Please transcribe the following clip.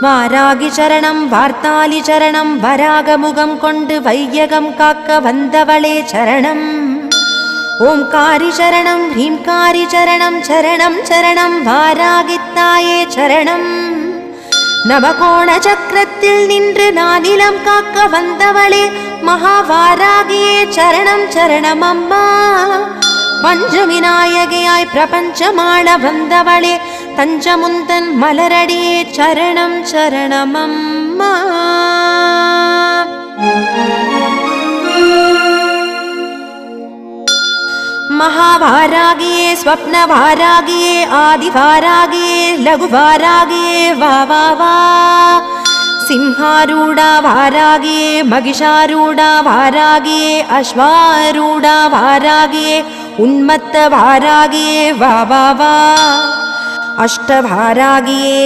வாராகி சரணம் வார்த்தாலி சரணம் வராகமுகம் கொண்டு வையகம் காக்க வந்தவளே சரணம். ஓம்காரி சரணம் ஹ்ரீம்காரி சரணம் சரணம் சரணம் வாராகித்தாயே சரணம். நவகோண சக்கரத்தில் நின்று நானிலம் காக்க வந்தவளே மகாவாராகியே சரணம் சரணம் அம்மா. பஞ்சவிநாயகியாய் பிரபஞ்சமாள வந்தவளே தஞ்சமுந்தன் மலரடியே சரணம் சரணம் அம்மா. महावारागिये स्वप्नवारागिये आदिवारागिये लघुवारागिये वा वा वा. सिंहारूढा वारागिये महिषारूढा वारागिये अश्वारूढा वारागिये उन्मत्त वारागिये वा वा वा. अष्टवारागिये